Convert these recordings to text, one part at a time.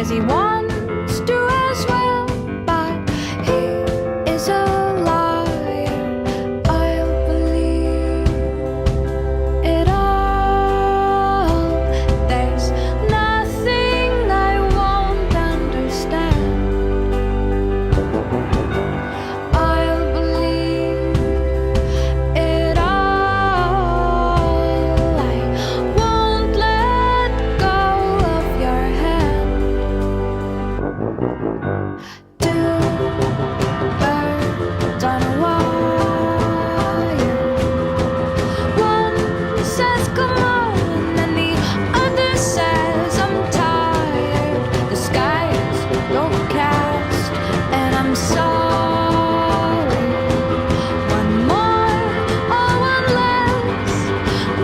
says he wants to as well, but he is a liar. I'll believe it all. There's nothing I won't understand. I'll believe it all. I won't let go of your hand. Two birds on a wire. One says come on, and the other says I'm tired. The sky is overcast, and I'm sorry. One more or one less,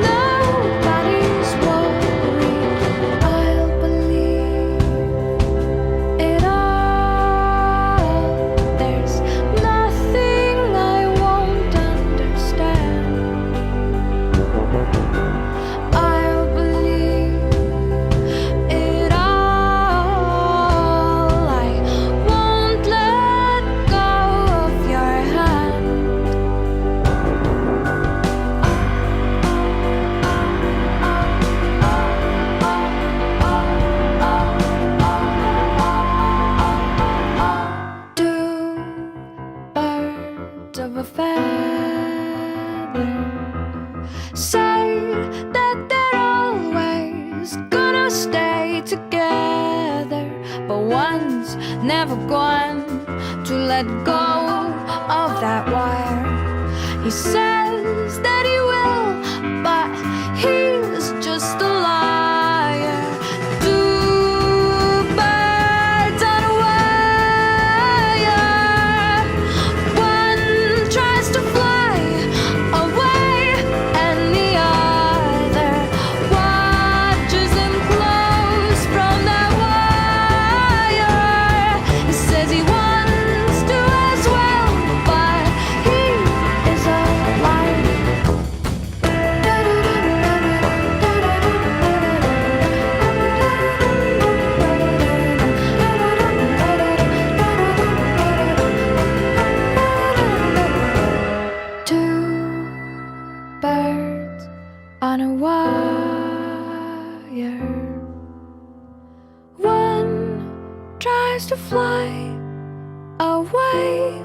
nobody's worried. I'll believe it all. There's nothing I won't understand. I'll believe it all. I won't let go of your hand. Two birds of a feather say that they're always gonna stay together, but one's never going to let go of that wire. He says that he will, but he's just a liar. Two birds on a wire. One tries to fly away, and the other watches him close from that wire. He says he wants to as well, but he is a liar. Two birds on a wire. One tries to fly away,